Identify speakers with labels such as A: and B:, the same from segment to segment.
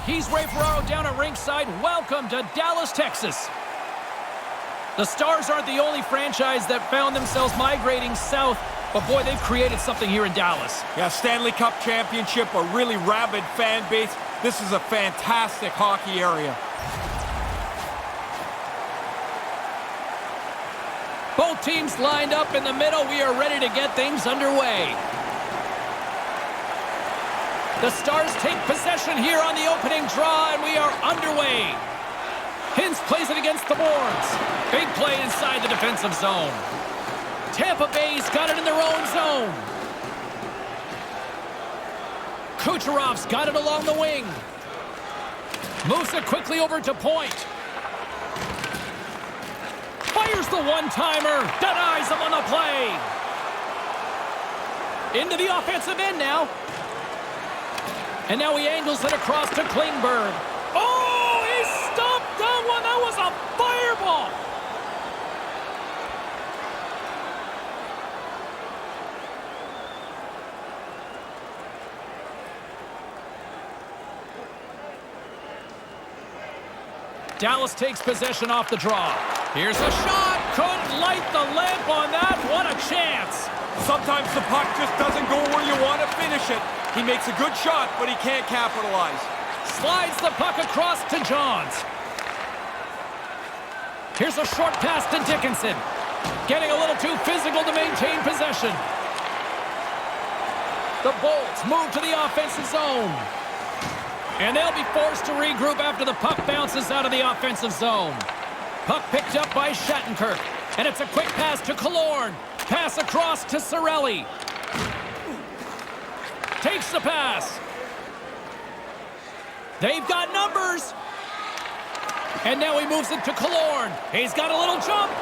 A: He's Ray Ferraro down at ringside. Welcome to Dallas, Texas. The Stars aren't the only franchise that found themselves migrating south, but boy, they've created something here in Dallas.
B: Yeah, Stanley Cup championship, a really rabid fan base. This is a fantastic hockey area.
A: Both teams lined up in the middle. We are ready to get things underway. The Stars take possession here on the opening draw, and we are underway. Hintz plays it against the boards. Big play inside the defensive zone. Tampa Bay's got it in their own zone. Kucherov's got it along the wing. Moves it quickly over to point. Fires the one-timer. Denies him on the play. Into the offensive end now. And now he angles it across to Klingberg. Oh, he stopped that one. That was a fireball. Dallas takes possession off the draw. Here's a shot. Couldn't light the lamp on that. What a chance.
B: Sometimes the puck just doesn't go where you want to finish it. He makes a good shot, but he can't capitalize.
A: Slides the puck across to Johns. Here's a short pass to Dickinson. Getting a little too physical to maintain possession. The Bolts move to the offensive zone. And they'll be forced to regroup after the puck bounces out of the offensive zone. Puck picked up by Shattenkirk. And it's a quick pass to Killorn. Pass across to Cirelli. Takes the pass. They've got numbers. And now he moves it to Killorn. He's got a little jump.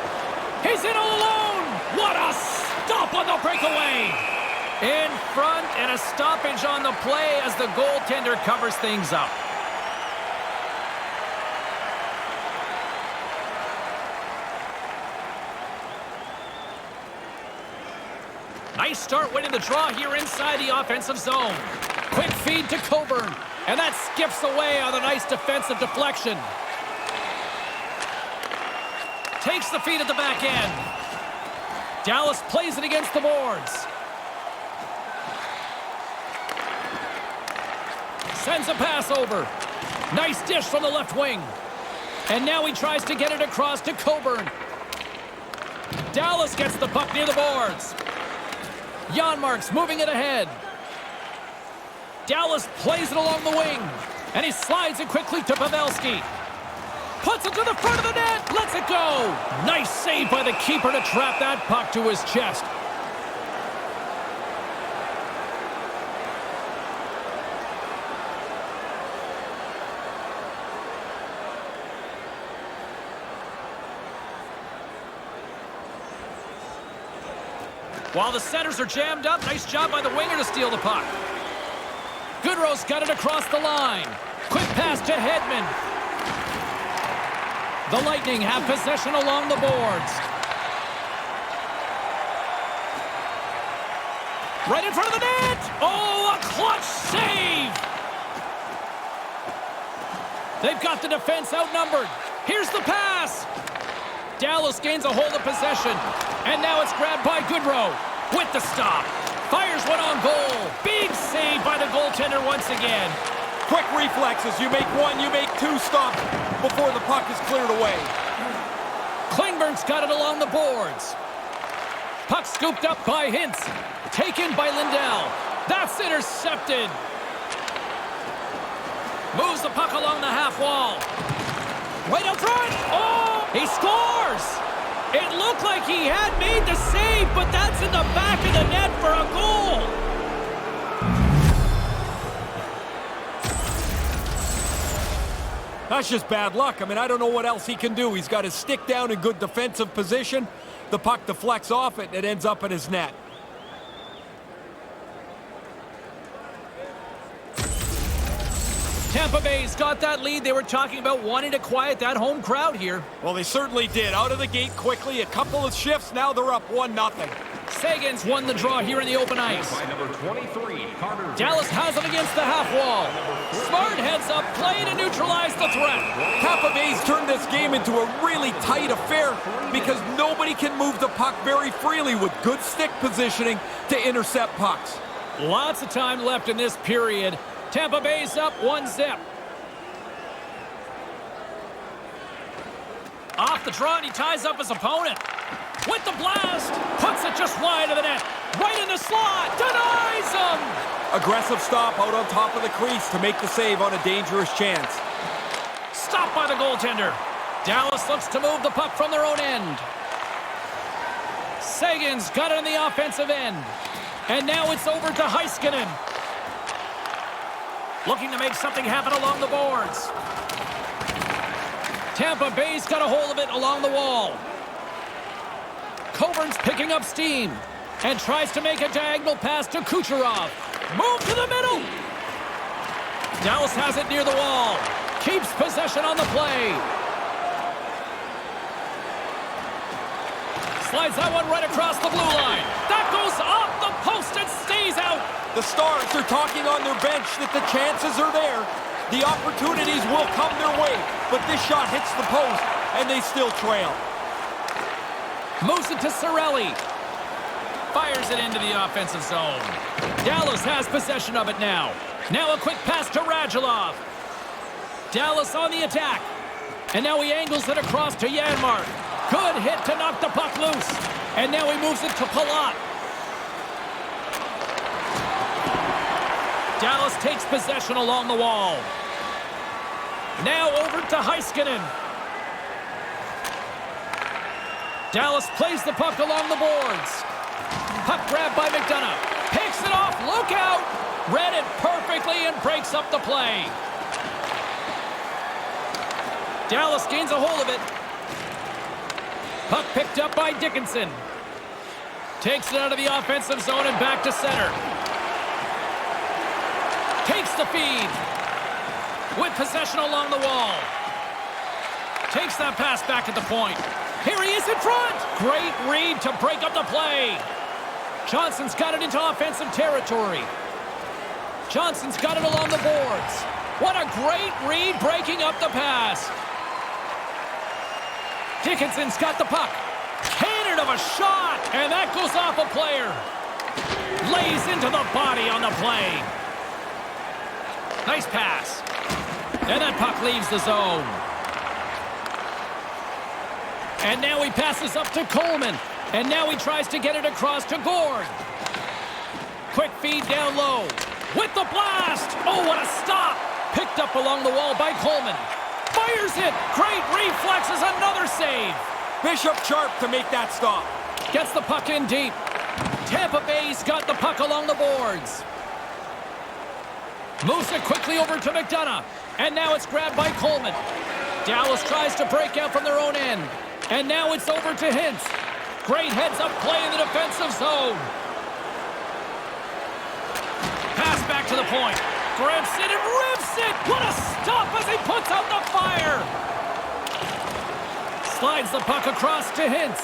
A: He's in all alone. What a stop on the breakaway. In front and a stoppage on the play as the goaltender covers things up. Nice start winning the draw here inside the offensive zone. Quick feed to Coburn. And that skips away on a nice defensive deflection. Takes the feed at the back end. Dallas plays it against the boards. Sends a pass over. Nice dish from the left wing. And now he tries to get it across to Coburn. Dallas gets the puck near the boards. Janmark's moving it ahead. Dallas plays it along the wing. And he slides it quickly to Pavelski. Puts it to the front of the net. Lets it go. Nice save by the keeper to trap that puck to his chest. While the centers are jammed up, nice job by the winger to steal the puck. Goodrow's got it across the line. Quick pass to Hedman. The Lightning have possession along the boards. Right in front of the net! Oh, a clutch save! They've got the defense outnumbered. Here's the pass. Dallas gains a hold of possession. And now it's grabbed by Goodrow. With the stop. Fires one on goal. Big save by the goaltender once again.
B: Quick reflexes. You make one, you make two stops before the puck is cleared away.
A: Klingberg's got it along the boards. Puck scooped up by Hintz. Taken by Lindell. That's intercepted. Moves the puck along the half wall. Right up front. Oh, he scores. It looked like he had made the save, but that's in the back of the net for a goal.
B: That's just bad luck. I mean, I don't know what else he can do. He's got his stick down in good defensive position. The puck deflects off it, and it ends up in his net.
A: Tampa Bay's got that lead. They were talking about wanting to quiet that home crowd here.
B: Well, they certainly did. Out of the gate quickly, a couple of shifts, now they're up 1-0.
A: Sagan's won the draw here in the open ice.
C: By number 23, Carter.
A: Dallas has him against the half wall. Smart heads up play to neutralize the threat.
B: Tampa Bay's turned this game into a really tight affair because nobody can move the puck very freely with good stick positioning to intercept pucks.
A: Lots of time left in this period. Tampa Bay's up 1-0. Off the draw, and he ties up his opponent. With the blast, puts it just wide of the net. Right in the slot, denies him!
B: Aggressive stop out on top of the crease to make the save on a dangerous chance.
A: Stopped by the goaltender. Dallas looks to move the puck from their own end. Sagan's got it in the offensive end. And now it's over to Heiskanen. Looking to make something happen along the boards. Tampa Bay's got a hold of it along the wall. Coburn's picking up steam and tries to make a diagonal pass to Kucherov. Move to the middle. Dallas has it near the wall. Keeps possession on the play. Slides that one right across the blue line. That goes off the post and stays out.
B: The Stars are talking on their bench that the chances are there. The opportunities will come their way, but this shot hits the post, and they still trail.
A: Moves it to Cirelli. Fires it into the offensive zone. Dallas has possession of it now. Now a quick pass to Radulov. Dallas on the attack. And now he angles it across to Janmark. Good hit to knock the puck loose. And now he moves it to Palat. Dallas takes possession along the wall. Now over to Heiskanen. Dallas plays the puck along the boards. Puck grabbed by McDonough. Picks it off. Look out. Read it perfectly and breaks up the play. Dallas gains a hold of it. Puck picked up by Dickinson. Takes it out of the offensive zone and back to center. Takes the feed. With possession along the wall. Takes that pass back at the point. Here he is in front. Great read to break up the play. Johnson's got it into offensive territory. Johnson's got it along the boards. What a great read breaking up the pass. Dickinson's got the puck. Cannon of a shot. And that goes off a player. Lays into the body on the play. Nice pass. And that puck leaves the zone. And now he passes up to Coleman. And now he tries to get it across to Gord. Quick feed down low. With the blast. Oh, what a stop. Picked up along the wall by Coleman. Fires it. Great reflexes. Another save.
B: Bishop sharp to make that stop.
A: Gets the puck in deep. Tampa Bay's got the puck along the boards. Moves it quickly over to McDonough. And now it's grabbed by Coleman. Dallas tries to break out from their own end. And now it's over to Hintz. Great heads-up play in the defensive zone. Pass back to the point. Grabs it and rips it. What a stop as he puts out the fire. Slides the puck across to Hintz.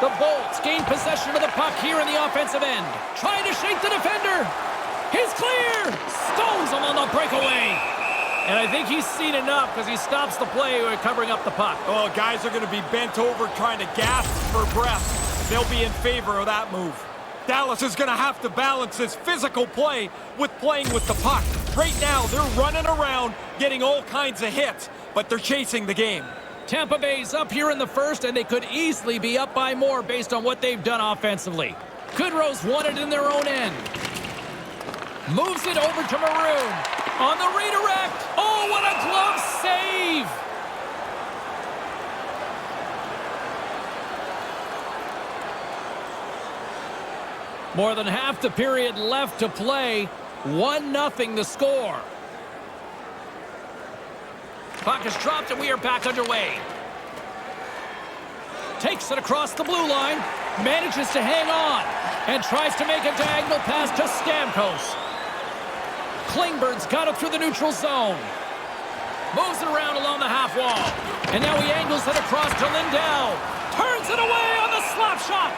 A: The Bolts gain possession of the puck here in the offensive end. Trying to shake the defender. He's clear. Stones him on the breakaway. And I think he's seen enough because he stops the play when covering up the puck.
B: Oh, guys are going to be bent over trying to gasp for breath. They'll be in favor of that move. Dallas is going to have to balance this physical play with playing with the puck. Right now, they're running around, getting all kinds of hits, but they're chasing the game.
A: Tampa Bay's up here in the first, and they could easily be up by more based on what they've done offensively. Goodrow's won it in their own end. Moves it over to Maroon. On the redirect. Oh, what a glove save! More than half the period left to play. 1-0 the score. Puck is dropped and we are back underway. Takes it across the blue line. Manages to hang on. And tries to make a diagonal pass to Stamkos. Klingberg's got it through the neutral zone. Moves it around along the half wall. And now he angles it across to Lindell. Turns it away on the slap shot.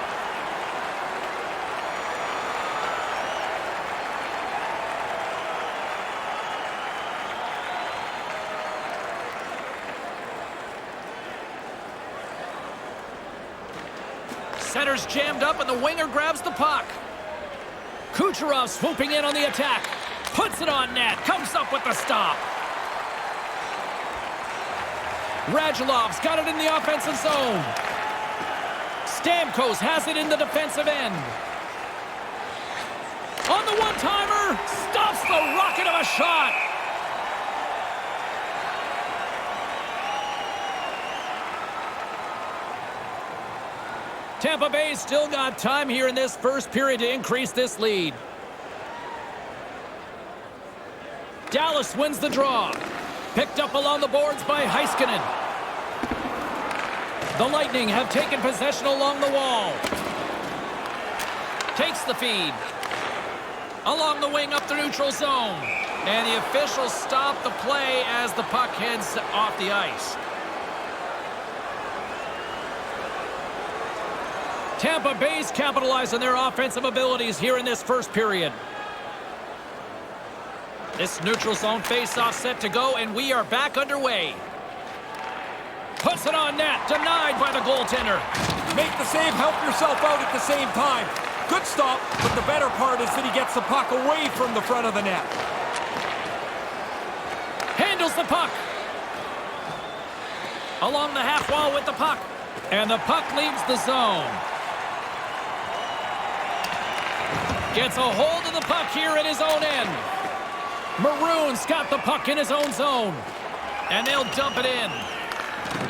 A: Center's jammed up and the winger grabs the puck. Kucherov swooping in on the attack. Puts it on net. Comes up with the stop. Radulov's got it in the offensive zone. Stamkos has it in the defensive end. On the one-timer, stops the rocket of a shot. Tampa Bay's still got time here in this first period to increase this lead. Dallas wins the draw. Picked up along the boards by Heiskanen. The Lightning have taken possession along the wall. Takes the feed. Along the wing up the neutral zone. And the officials stop the play as the puck heads off the ice. Tampa Bay's capitalized on their offensive abilities here in this first period. This neutral zone face-off set to go, and we are back underway. Puts it on net, denied by the goaltender.
B: Make the save, help yourself out at the same time. Good stop, but the better part is that he gets the puck away from the front of the net.
A: Handles the puck. Along the half wall with the puck. And the puck leaves the zone. Gets a hold of the puck here at his own end. Maroon's got the puck in his own zone. And they'll dump it in.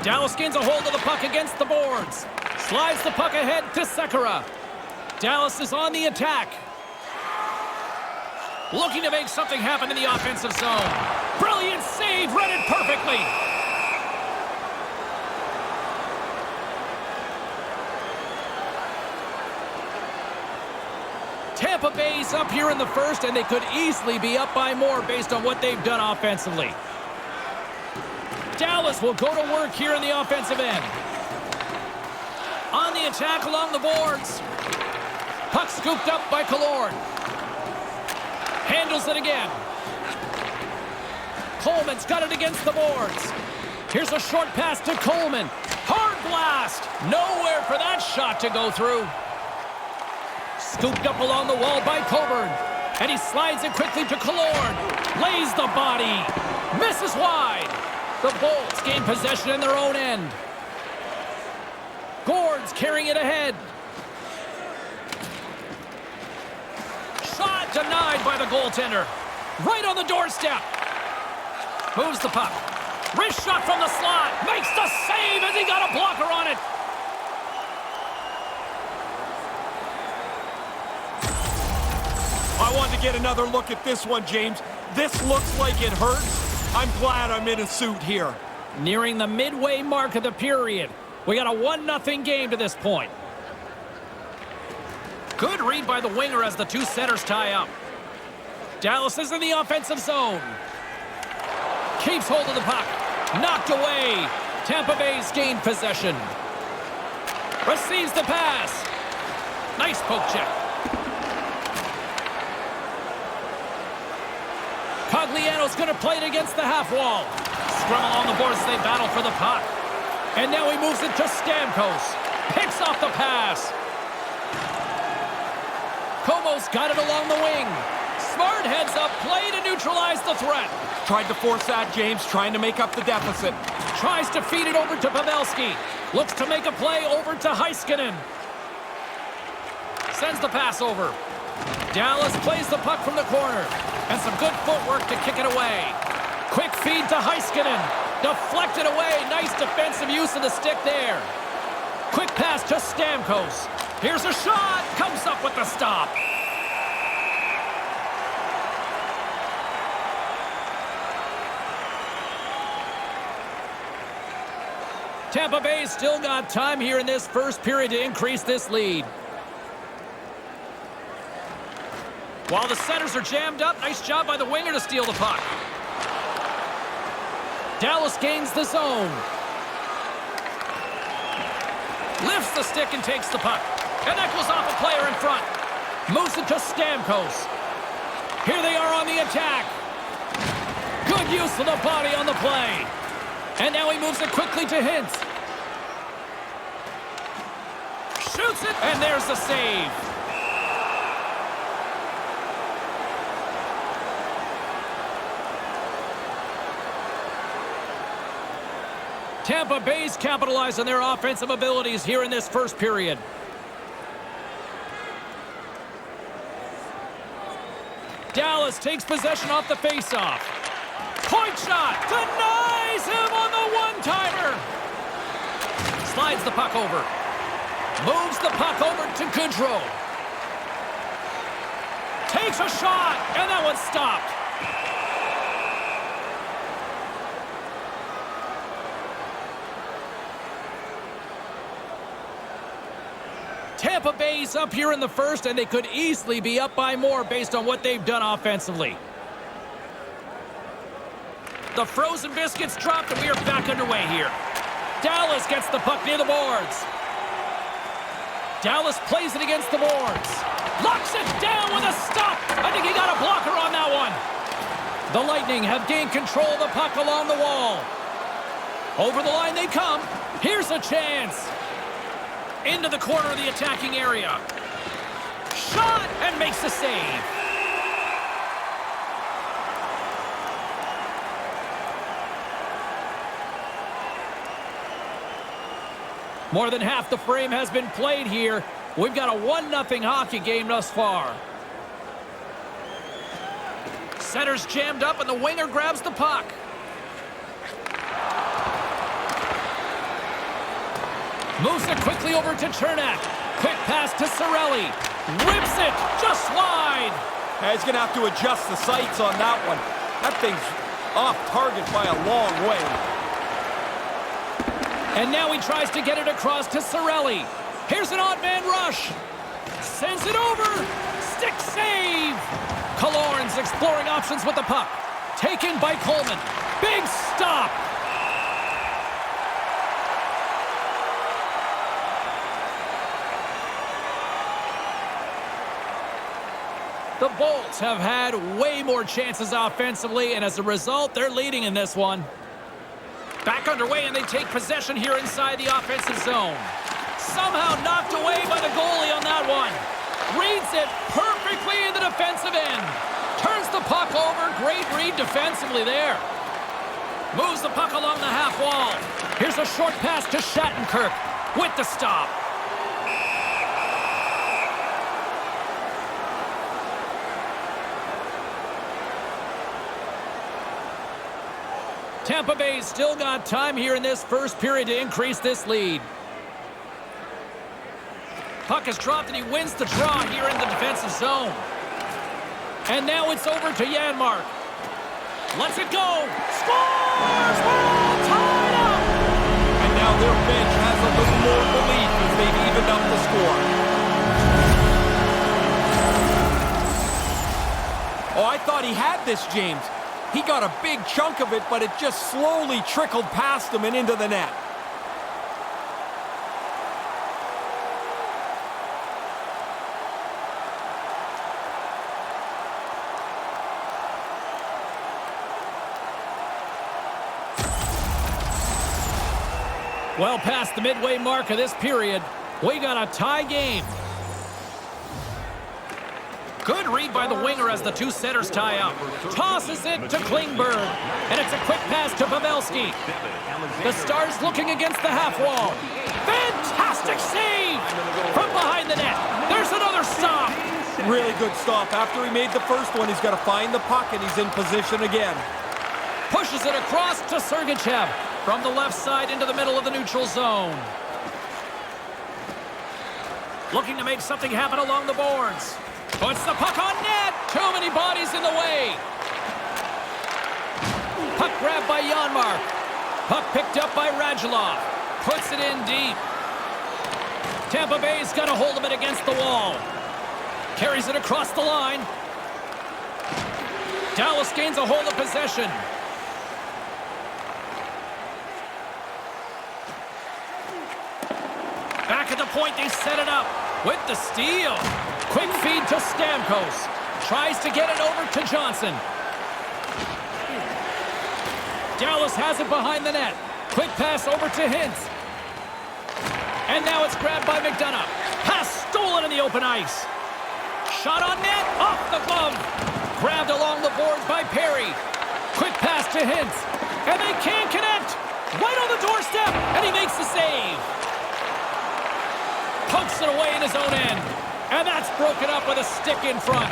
A: Dallas gains a hold of the puck against the boards. Slides the puck ahead to Sekera. Dallas is on the attack. Looking to make something happen in the offensive zone. Brilliant save, read it perfectly. Tampa Bay's up here in the first, and they could easily be up by more based on what they've done offensively. Dallas will go to work here in the offensive end. On the attack along the boards. Puck scooped up by Killorn. Handles it again. Coleman's got it against the boards. Here's a short pass to Coleman. Hard blast. Nowhere for that shot to go through. Scooped up along the wall by Coburn. And he slides it quickly to Killorn. Lays the body. Misses wide. The Bolts gain possession in their own end. Gord's carrying it ahead. Shot denied by the goaltender. Right on the doorstep. Moves the puck. Wrist shot from the slot. Makes the save as he got a blocker on it.
B: I wanted to get another look at this one, James. This looks like it hurts. I'm glad I'm in a suit here.
A: Nearing the midway mark of the period. We got a 1-0 game to this point. Good read by the winger as the two centers tie up. Dallas is in the offensive zone. Keeps hold of the puck. Knocked away. Tampa Bay's gained possession. Receives the pass. Nice poke check. Cogliano's going to play it against the half wall. Scrum along the boards as they battle for the puck. And now he moves it to Stamkos. Picks off the pass. Como's got it along the wing. Smart heads up play to neutralize the threat.
B: Tried to force that, James, trying to make up the deficit.
A: Tries to feed it over to Pavelski. Looks to make a play over to Heiskanen. Sends the pass over. Dallas plays the puck from the corner. And some good footwork to kick it away. Quick feed to Heiskanen. Deflected away. Nice defensive use of the stick there. Quick pass to Stamkos. Here's a shot. Comes up with the stop. Tampa Bay's still got time here in this first period to increase this lead. While the centers are jammed up, nice job by the winger to steal the puck. Dallas gains the zone. Lifts the stick and takes the puck. And that goes off a player in front. Moves it to Stamkos. Here they are on the attack. Good use of the body on the play. And now he moves it quickly to Hintz. shoots it, and there's the save. Tampa Bay's capitalized on their offensive abilities here in this first period. Dallas takes possession off the faceoff. Point shot! Denies him on the one-timer! Slides the puck over. Moves the puck over to Goodrow. Takes a shot, and that one's stopped. Tampa Bay's up here in the first, and they could easily be up by more based on what they've done offensively. The frozen biscuits dropped, and we are back underway here. Dallas gets the puck near the boards. Dallas plays it against the boards. Locks it down with a stop. I think he got a blocker on that one. The Lightning have gained control of the puck along the wall. Over the line they come. Here's a chance. Into the corner of the attacking area. Shot and makes the save. More than half the frame has been played here. We've got a 1-0 hockey game thus far. Center's jammed up and the winger grabs the puck. Moves it quickly over to Chernak. Quick pass to Cirelli. Rips it just wide.
B: He's going to have to adjust the sights on that one. That thing's off target by a long way.
A: And now he tries to get it across to Cirelli. Here's an odd man rush. Sends it over. Stick save. Killorn's exploring options with the puck. Taken by Coleman. Big stop. The Bolts have had way more chances offensively, and as a result, they're leading in this one. Back underway, and they take possession here inside the offensive zone. Somehow knocked away by the goalie on that one. Reads it perfectly in the defensive end. Turns the puck over. Great read defensively there. Moves the puck along the half wall. Here's a short pass to Shattenkirk with the stop. Tampa Bay's still got time here in this first period to increase this lead. Puck is dropped and he wins the draw here in the defensive zone. And now it's over to Janmark. Lets it go. Scores! We're all tied up!
B: And now their bench has a little more belief as they've evened up the score. Oh, I thought he had this, James. He got a big chunk of it, but it just slowly trickled past him and into the net.
A: Well past the midway mark of this period, we got a tie game. Good read by the winger as the two setters tie up. Tosses it to Klingberg. And it's a quick pass to Pavelski. The Stars looking against the half wall. Fantastic save from behind the net. There's another stop.
B: Really good stop. After he made the first one, he's got to find the puck, and he's in position again.
A: Pushes it across to Sergachev from the left side into the middle of the neutral zone. Looking to make something happen along the boards. Puts the puck on net. Too many bodies in the way. Puck grabbed by Janmark. Puck picked up by Radulov. Puts it in deep. Tampa Bay's got a hold of it against the wall. Carries it across the line. Dallas gains a hold of possession. Back at the point, they set it up with the steal. Quick feed to Stamkos. Tries to get it over to Johnson. Dallas has it behind the net. Quick pass over to Hintz. And now it's grabbed by McDonough. Stolen in the open ice. Shot on net, off the glove. Grabbed along the boards by Perry. Quick pass to Hintz. And they can't connect. Right on the doorstep, and he makes the save. Pokes it away in his own end. And that's broken up with a stick in front.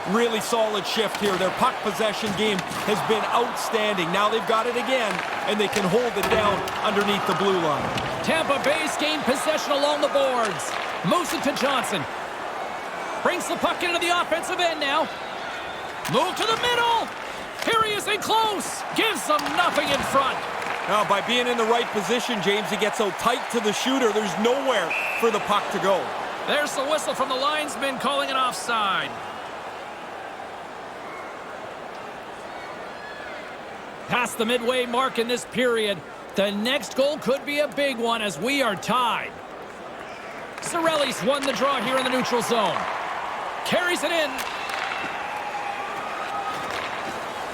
B: Really solid shift here. Their puck possession game has been outstanding. Now they've got it again, and they can hold it down underneath the blue line.
A: Tampa Bay's gained possession along the boards. Moves it to Johnson. Brings the puck into the offensive end now. Move to the middle. Here he is in close. Gives them nothing in front.
B: Now, by being in the right position, James, he gets so tight to the shooter, there's nowhere for the puck to go.
A: There's the whistle from the linesman calling an offside. Past the midway mark in this period, the next goal could be a big one as we are tied. Cirelli's won the draw here in the neutral zone. Carries it in.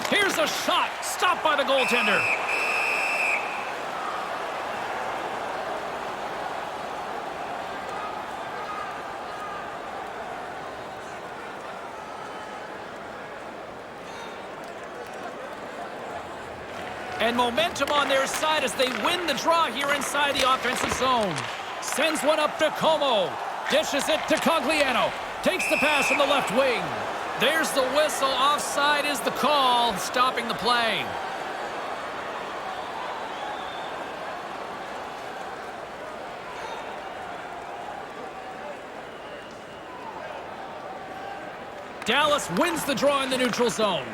A: Here's a shot. Stopped by the goaltender. And momentum on their side as they win the draw here inside the offensive zone. Sends one up to Como. Dishes it to Cogliano. Takes the pass from the left wing. There's the whistle. Offside is the call, stopping the play. Dallas wins the draw in the neutral zone.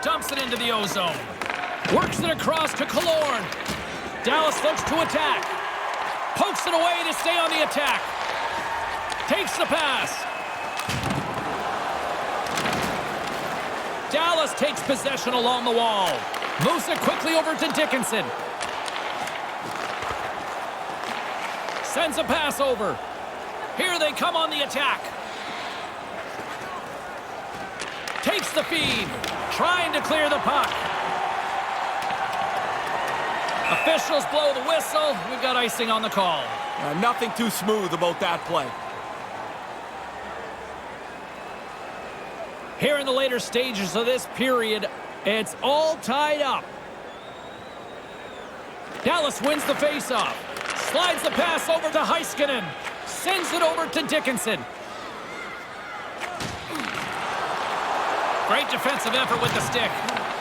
A: Dumps it into the O-zone. Works it across to Killorn. Dallas looks to attack. Pokes it away to stay on the attack. Takes the pass. Dallas takes possession along the wall. Moves it quickly over to Dickinson. Sends a pass over. Here they come on the attack. Takes the feed. Trying to clear the puck. Officials blow the whistle. We've got icing on the call.
B: Nothing too smooth about that play.
A: Here in the later stages of this period, it's all tied up. Dallas wins the faceoff. Slides the pass over to Heiskanen. Sends it over to Dickinson. Great defensive effort with the stick.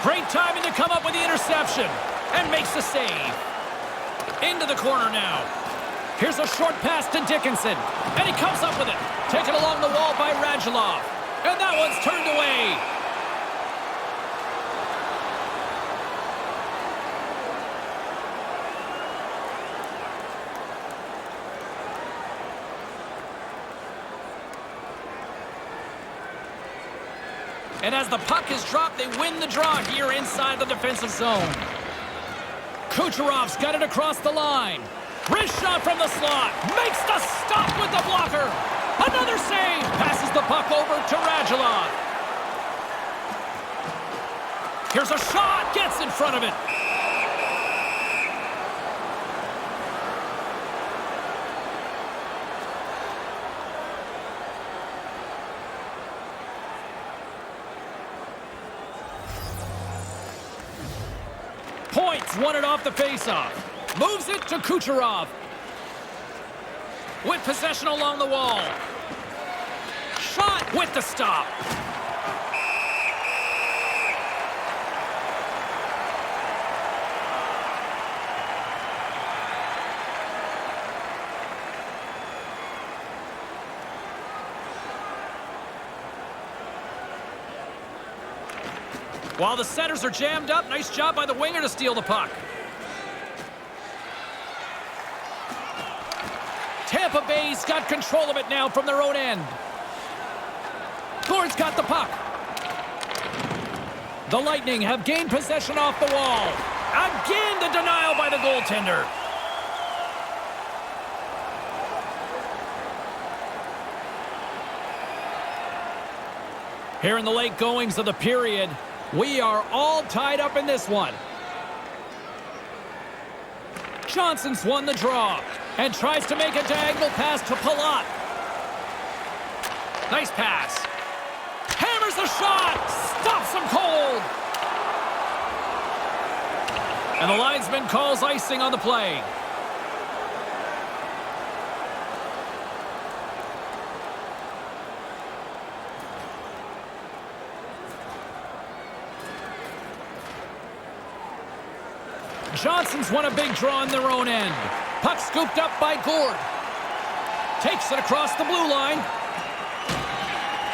A: Great timing to come up with the interception. And makes the save. Into the corner now. Here's a short pass to Dickinson. And he comes up with it. Taken along the wall by Radulov. And that one's turned away. And as the puck is dropped, they win the draw here inside the defensive zone. Kucherov's got it across the line. Wrist shot from the slot. Makes the stop with the blocker. Another save. Passes the puck over to Radulov. Here's a shot. Gets in front of it. Points won it off the faceoff. Moves it to Kucherov. With possession along the wall. Shot with the stop. While the centers are jammed up, nice job by the winger to steal the puck. Tampa Bay's got control of it now from their own end. Gord's got the puck. The Lightning have gained possession off the wall. Again, the denial by the goaltender. Here in the late goings of the period, we are all tied up in this one. Johnson's won the draw and tries to make a diagonal pass to Palat. Nice pass. Hammers the shot. Stops him cold. And the linesman calls icing on the play. Johnson's won a big draw on their own end. Puck scooped up by Gourde. Takes it across the blue line.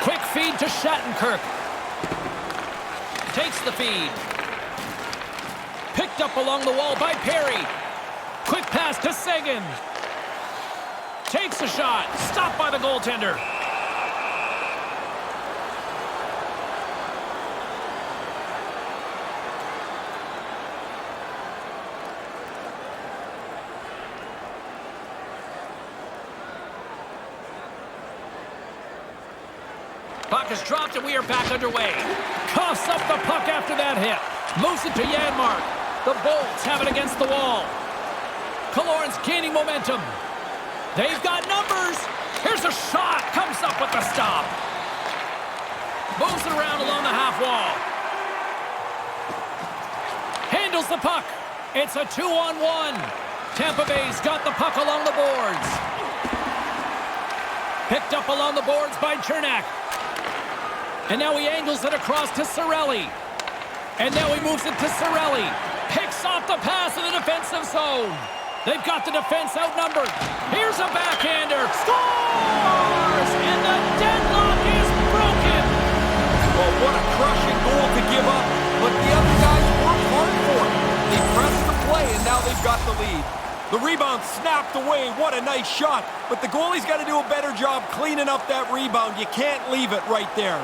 A: Quick feed to Shattenkirk. Takes the feed. Picked up along the wall by Perry. Quick pass to Seguin. Takes a shot. Stopped by the goaltender. Puck is dropped and we are back underway. Coughs up the puck after that hit. Moves it to Janmark. The Bolts have it against the wall. Killorn's gaining momentum. They've got numbers. Here's a shot. Comes up with the stop. Moves it around along the half wall. Handles the puck. It's a 2-on-1. Tampa Bay's got the puck along the boards. Picked up along the boards by Chernak. And now he angles it across to Cirelli. And now he moves it to Cirelli. Picks off the pass in the defensive zone. They've got the defense outnumbered. Here's a backhander. Scores! And the deadlock is broken.
B: Well, what a crushing goal to give up. But the other guys worked hard for it. They pressed the play, and now they've got the lead. The rebound snapped away. What a nice shot. But the goalie's got to do a better job cleaning up that rebound. You can't leave it right there.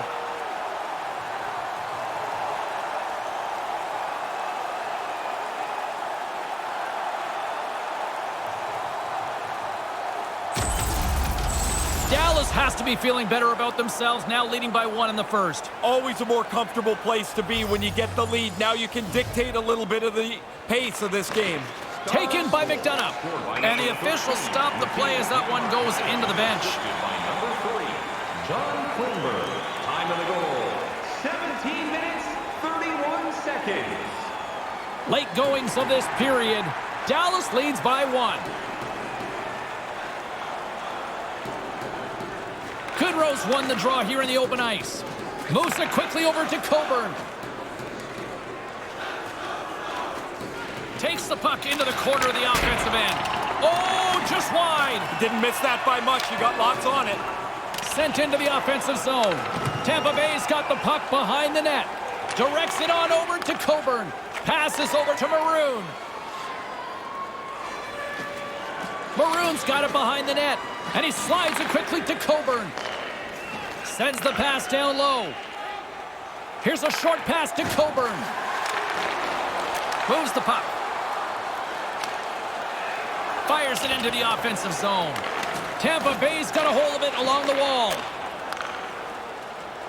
A: Dallas has to be feeling better about themselves, now leading by 1 in the first.
B: Always a more comfortable place to be when you get the lead. Now you can dictate a little bit of the pace of this game.
A: Taken by McDonough. And the officials stop the play as that one goes into the bench.
C: By number 3, John Klingberg. Time of the goal, 17 minutes, 31 seconds.
A: Late goings of this period. Dallas leads by 1. Goodrow's won the draw here in the open ice. Moves it quickly over to Coburn. Takes the puck into the corner of the offensive end. Oh, just wide.
B: Didn't miss that by much. You got lots on it.
A: Sent into the offensive zone. Tampa Bay's got the puck behind the net. Directs it on over to Coburn. Passes over to Maroon. Maroon's got it behind the net. And he slides it quickly to Coburn. Sends the pass down low. Here's a short pass to Coburn. Moves the puck. Fires it into the offensive zone. Tampa Bay's got a hold of it along the wall.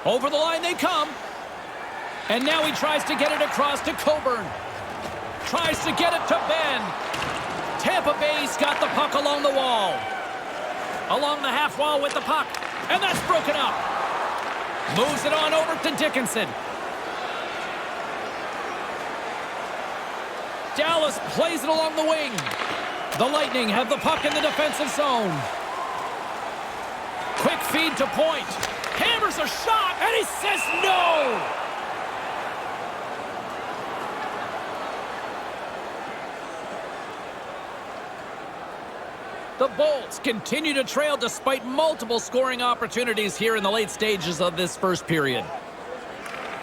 A: Over the line they come. And now he tries to get it across to Coburn. Tries to get it to Ben. Tampa Bay's got the puck along the wall. Along the half wall with the puck. And that's broken up. Moves it on over to Dickinson. Dallas plays it along the wing. The Lightning have the puck in the defensive zone. Quick feed to Point. Hammers a shot, and he says no! The Bolts continue to trail despite multiple scoring opportunities here in the late stages of this first period.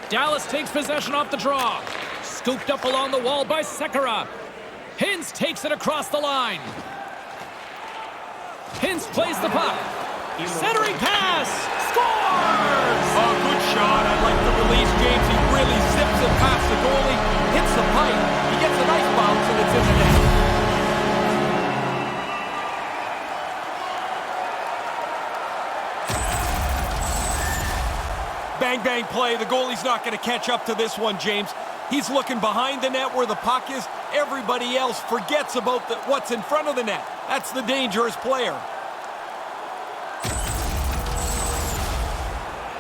A: Dallas takes possession off the draw. Scooped up along the wall by Sekera. Hintz takes it across the line. Hintz plays the puck. Centering pass. Scores!
B: Oh, good shot. I like the release, James. He really zips it past the goalie. Hits the pipe. He gets a nice bounce, and it's in the net. Bang, bang play. The goalie's not going to catch up to this one, James. He's looking behind the net where the puck is. Everybody else forgets about what's in front of the net. That's the dangerous player.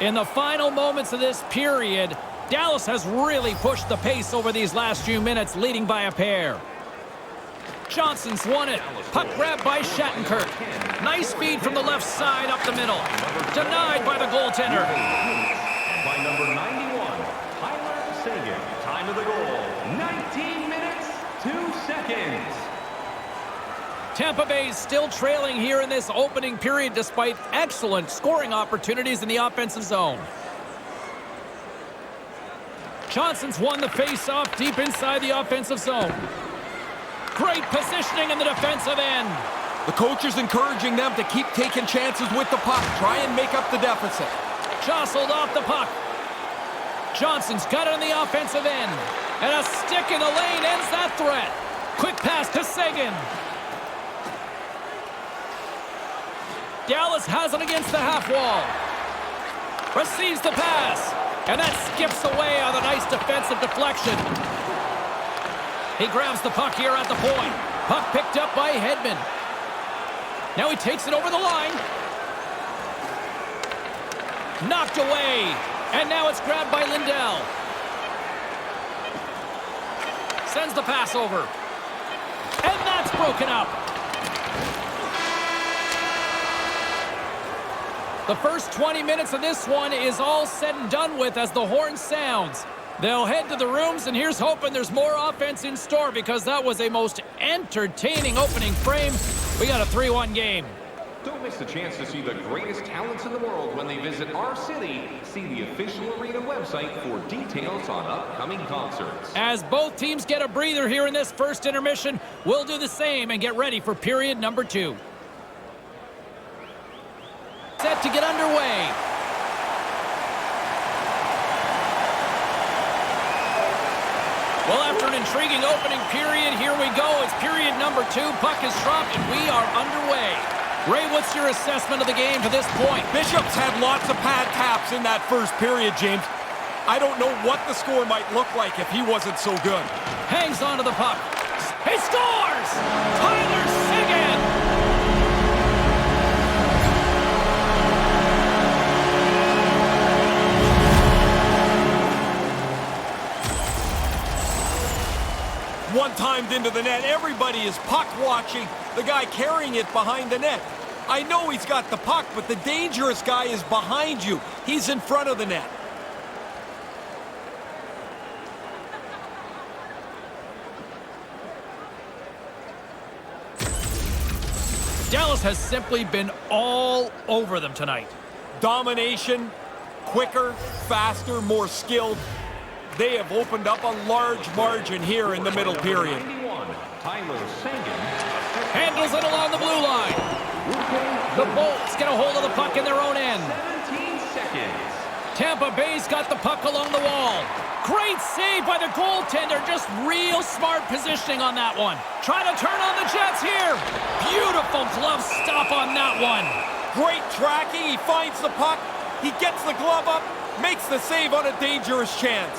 A: In the final moments of this period, Dallas has really pushed the pace over these last few minutes, leading by a pair. Johnson's won it. Puck grabbed by Shattenkirk. Nice feed from the left side up the middle. Denied by the goaltender.
C: By number 91, Tyler Seguin. Time of the goal, 19 minutes, 2 seconds.
A: Tampa Bay is still trailing here in this opening period despite excellent scoring opportunities in the offensive zone. Johnson's won the face-off deep inside the offensive zone. Great positioning in the defensive end.
B: The coach is encouraging them to keep taking chances with the puck. Try and make up the deficit.
A: Jostled off the puck. Johnson's got it on the offensive end. And a stick in the lane ends that threat. Quick pass to Seguin. Dallas has it against the half wall. Receives the pass. And that skips away on a nice defensive deflection. He grabs the puck here at the point. Puck picked up by Hedman. Now he takes it over the line. Knocked away. And now it's grabbed by Lindell. Sends the pass over. And that's broken up. The first 20 minutes of this one is all said and done with as the horn sounds. They'll head to the rooms, and here's hoping there's more offense in store because that was a most entertaining opening frame. We got a 3-1 game.
C: Don't miss the chance to see the greatest talents in the world when they visit our city. See the official arena website for details on upcoming concerts.
A: As both teams get a breather here in this first intermission, we'll do the same and get ready for period number 2. Set to get underway. Well, after an intriguing opening period, here we go. It's period number 2. Puck is dropped, and we are underway. Ray, what's your assessment of the game to this point?
B: Bishop's had lots of pad taps in that first period, James. I don't know what the score might look like if he wasn't so good.
A: Hangs onto the puck. He scores! Tyler Seguin!
B: One-timed into the net. Everybody is puck watching the guy carrying it behind the net. I know he's got the puck, but the dangerous guy is behind you. He's in front of the net.
A: Dallas has simply been all over them tonight.
B: Domination, quicker, faster, more skilled. They have opened up a large margin here in the middle period.
C: Tyler Seguin
A: handles it along the blue line. The Bolts get a hold of the puck in their own end.
C: 17 seconds.
A: Tampa Bay's got the puck along the wall. Great save by the goaltender. Just real smart positioning on that one. Trying to turn on the Jets here. Beautiful glove stop on that one.
B: Great tracking. He finds the puck. He gets the glove up. Makes the save on a dangerous chance.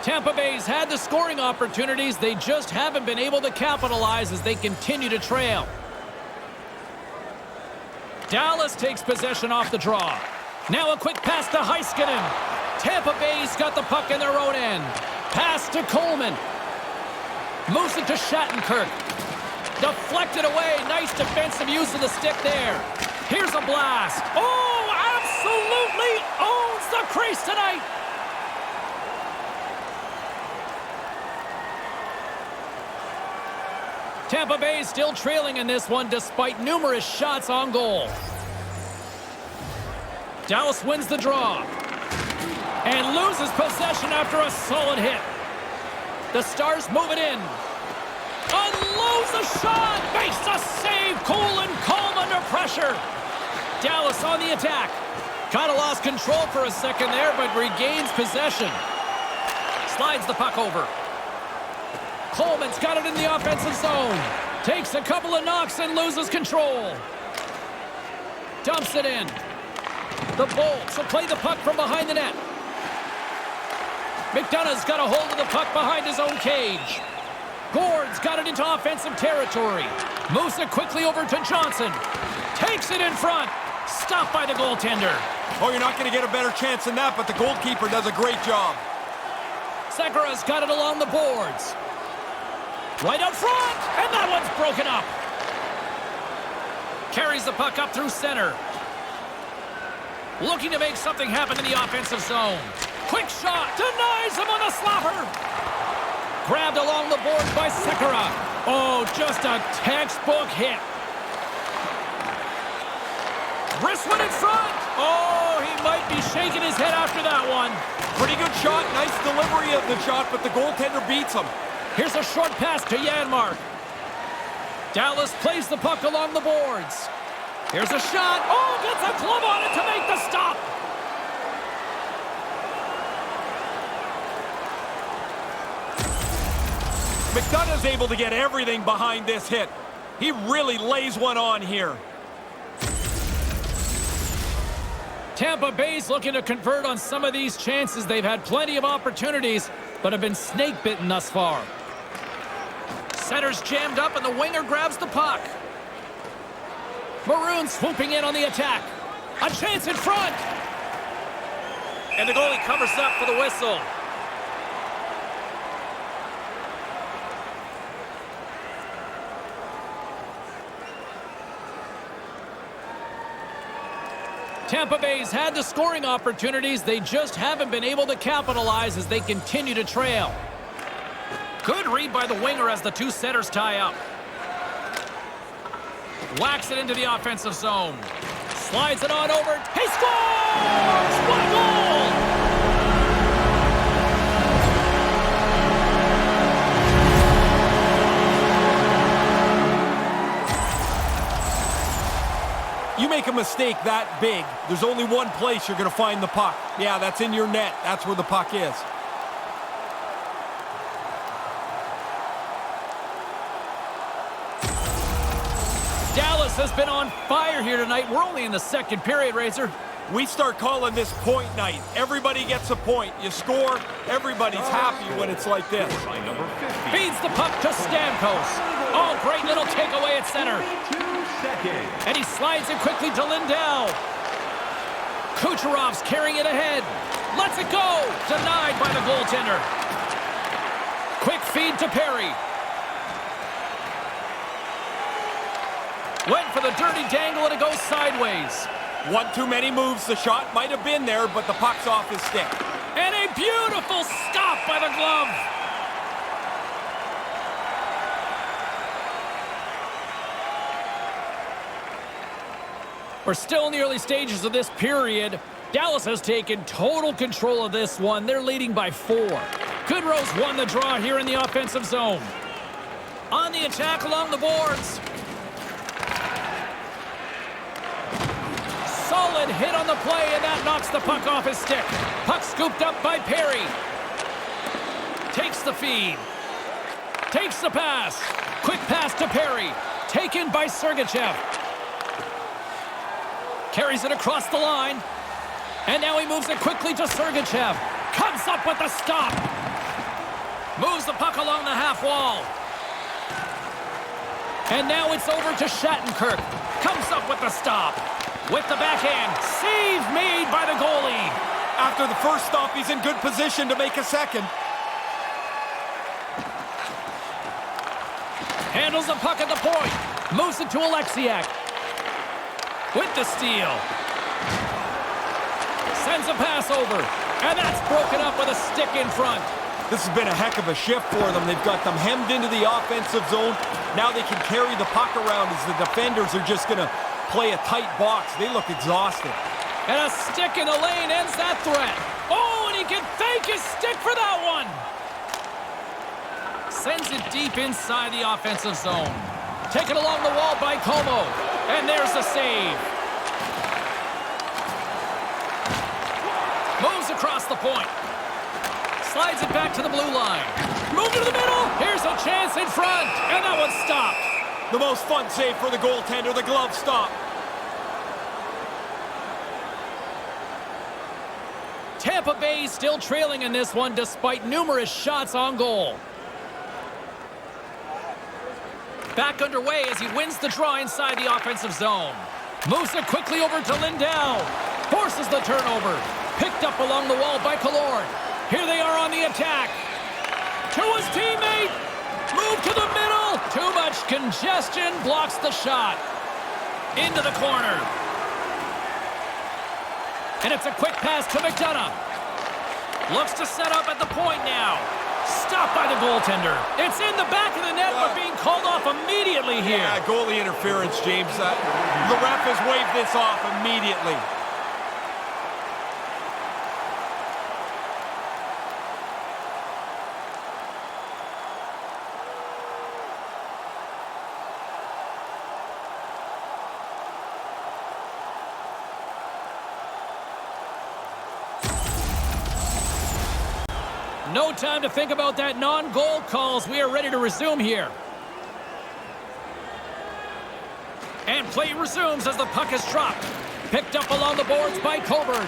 A: Tampa Bay's had the scoring opportunities. They just haven't been able to capitalize as they continue to trail. Dallas takes possession off the draw. Now a quick pass to Heiskanen. Tampa Bay's got the puck in their own end. Pass to Coleman. Moves it to Shattenkirk. Deflected away. Nice defensive use of the stick there. Here's a blast. Oh, absolutely owns the crease tonight. Tampa Bay still trailing in this one despite numerous shots on goal. Dallas wins the draw and loses possession after a solid hit. The Stars move it in. Unloads the shot. Makes a save. Cool and calm under pressure. Dallas on the attack. Kind of lost control for a second there, but regains possession. Slides the puck over. Coleman's got it in the offensive zone. Takes a couple of knocks and loses control. Dumps it in. The Bolts will play the puck from behind the net. McDonough's got a hold of the puck behind his own cage. Gord's got it into offensive territory. Moves it quickly over to Johnson. Takes it in front. Stopped by the goaltender.
B: Oh, you're not going to get a better chance than that, but the goalkeeper does a great job.
A: Sekera's got it along the boards. Right up front, and that one's broken up. Carries the puck up through center. Looking to make something happen in the offensive zone. Quick shot, denies him on the slapper. Grabbed along the boards by Sekera. Oh, just a textbook hit. Wrist one in front. Oh, he might be shaking his head after that one.
B: Pretty good shot, nice delivery of the shot, but the goaltender beats him.
A: Here's a short pass to Janmark. Dallas plays the puck along the boards. Here's a shot. Oh, gets a glove on it to make the stop.
B: McDonough's able to get everything behind this hit. He really lays one on here.
A: Tampa Bay's looking to convert on some of these chances. They've had plenty of opportunities, but have been snake-bitten thus far. Center's jammed up, and the winger grabs the puck. Maroon swooping in on the attack. A chance in front. And the goalie covers up for the whistle. Tampa Bay's had the scoring opportunities. They just haven't been able to capitalize as they continue to trail. Good read by the winger as the two centers tie up. Whacks it into the offensive zone. Slides it on over. He scores! What a goal!
B: You make a mistake that big, there's only one place you're going to find the puck. Yeah, that's in your net. That's where the puck is.
A: Dallas has been on fire here tonight. We're only in the second period, Razor.
B: We start calling this point night. Everybody gets a point. You score, everybody's happy when it's like this.
A: Feeds the puck to Stamkos. Oh, great little takeaway at center. And he slides it quickly to Lindell. Kucherov's carrying it ahead. Lets it go. Denied by the goaltender. Quick feed to Perry. Went for the dirty dangle and it goes sideways.
B: One too many moves. The shot might have been there, but the puck's off his stick.
A: And a beautiful stop by the glove. We're still in the early stages of this period. Dallas has taken total control of this one. They're leading by 4. Goodrow's won the draw here in the offensive zone. On the attack along the boards. Solid hit on the play, and that knocks the puck off his stick. Puck scooped up by Perry. Takes the feed. Takes the pass. Quick pass to Perry. Taken by Sergachev. Carries it across the line. And now he moves it quickly to Sergachev. Comes up with the stop. Moves the puck along the half wall. And now it's over to Shattenkirk. Comes up with the stop. With the backhand. Save made by the goalie.
B: After the first stop, he's in good position to make a second.
A: Handles the puck at the point. Moves it to Alexiak. With the steal. Sends a pass over. And that's broken up with a stick in front.
B: This has been a heck of a shift for them. They've got them hemmed into the offensive zone. Now they can carry the puck around as the defenders are just going to play a tight box. They look exhausted.
A: And a stick in the lane ends that threat. Oh, and he can thank his stick for that one. Sends it deep inside the offensive zone. Taken along the wall by Como. And there's the save. Moves across the point. Slides it back to the blue line. Move to the middle. Here's a chance in front. And that one's stopped.
B: The most fun save for the goaltender, the glove stop.
A: Tampa Bay still trailing in this one despite numerous shots on goal. Back underway as he wins the draw inside the offensive zone. Moves it quickly over to Lindell. Forces the turnover. Picked up along the wall by Killorn. Here they are on the attack. To his teammate. Move to the middle. Too much congestion. Blocks the shot. Into the corner. And it's a quick pass to McDonough. Looks to set up at the point now. Stopped by the goaltender. It's in the back of the net, but being called off immediately here.
B: Yeah, goalie interference, James. The ref has waved this off immediately.
A: No time to think about that non-goal calls. We are ready to resume here. And play resumes as the puck is dropped. Picked up along the boards by Coburn.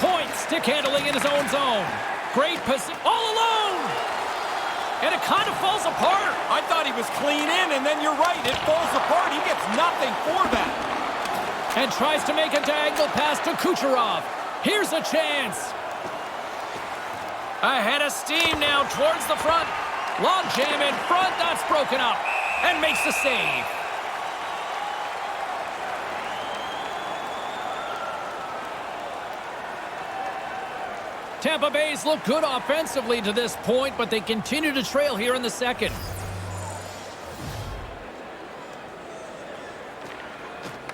A: Point, stick handling in his own zone. Great position, all alone! And it kind of falls apart.
B: I thought he was clean in, and then you're right, it falls apart. He gets nothing for that.
A: And tries to make a diagonal pass to Kucherov. Here's a chance. Ahead of steam now towards the front. Log jam in front. That's broken up. And makes the save. Tampa Bay's look good offensively to this point, but they continue to trail here in the second.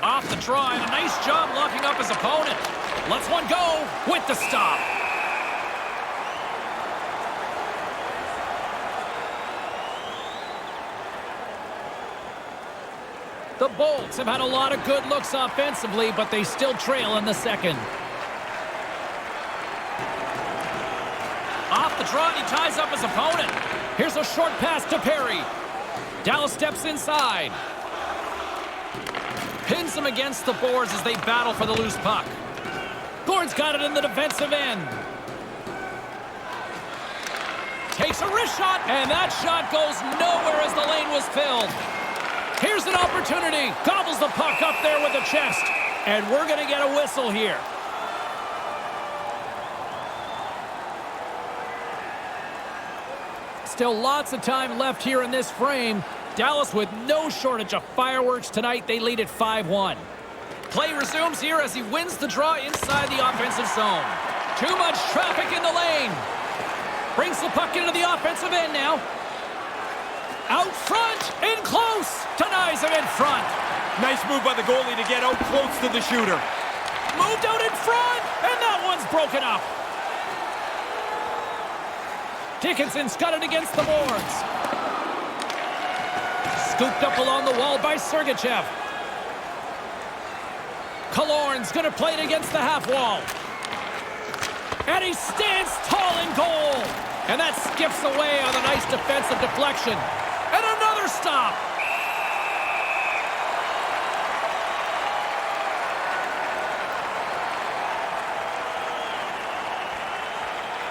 A: Off the try, and a nice job locking up his opponent. Lets one go with the stop. The Bolts have had a lot of good looks offensively, but they still trail in the second. Off the draw, he ties up his opponent. Here's a short pass to Perry. Dallas steps inside. Pins him against the boards as they battle for the loose puck. Gord's got it in the defensive end. Takes a wrist shot, and that shot goes nowhere as the lane was filled. Here's an opportunity. Gobbles the puck up there with the chest. And we're going to get a whistle here. Still lots of time left here in this frame. Dallas with no shortage of fireworks tonight. They lead at 5-1. Play resumes here as he wins the draw inside the offensive zone. Too much traffic in the lane. Brings the puck into the offensive end now. Out front, in close. Denies him in front.
B: Nice move by the goalie to get out close to the shooter.
A: Moved out in front, and that one's broken up. Dickinson's got it against the boards. Scooped up along the wall by Sergachev. Killorn's going to play it against the half wall. And he stands tall in goal. And that skips away on a nice defensive deflection. And another stop.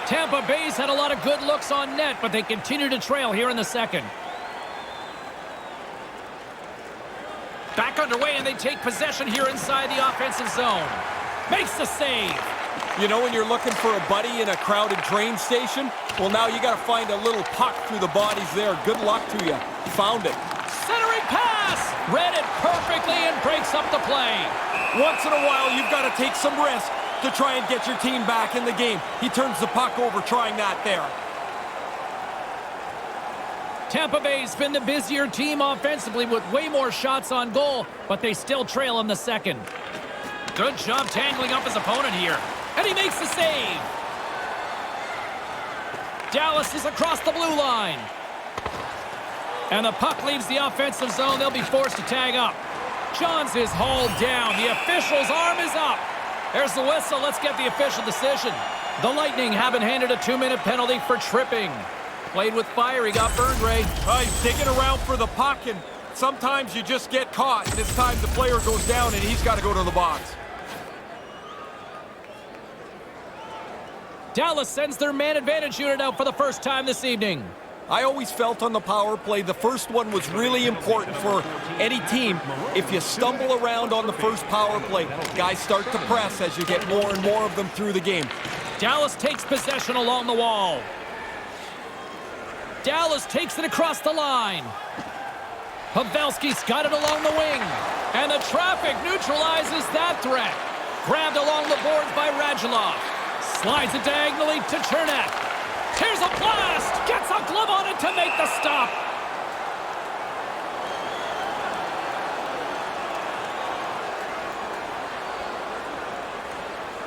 A: Tampa Bay's had a lot of good looks on net, but they continue to trail here in the second. Back underway, and they take possession here inside the offensive zone. Makes the save.
B: You know when you're looking for a buddy in a crowded train station? Well, now you got to find a little puck through the bodies there. Good luck to you. Found it.
A: Centering pass! Read it perfectly and breaks up the play.
B: Once in a while, you've got to take some risk to try and get your team back in the game. He turns the puck over trying that there.
A: Tampa Bay's been the busier team offensively with way more shots on goal, but they still trail in the second. Good job tangling up his opponent here. And he makes the save. Dallas is across the blue line. And the puck leaves the offensive zone. They'll be forced to tag up. Johns is hauled down. The official's arm is up. There's the whistle. Let's get the official decision. The Lightning have been handed a 2-minute penalty for tripping. Played with fire. He got burned, Ray.
B: He's digging around for the puck, and sometimes you just get caught. This time the player goes down, and he's got to go to the box.
A: Dallas sends their man advantage unit out for the first time this evening.
B: I always felt on the power play the first one was really important for any team. If you stumble around on the first power play, guys start to press as you get more and more of them through the game.
A: Dallas takes possession along the wall. Dallas takes it across the line. Pavelski's got it along the wing. And the traffic neutralizes that threat. Grabbed along the boards by Radulov. Slides it diagonally to Chernak. Here's a blast! Gets a glove on it to make the stop.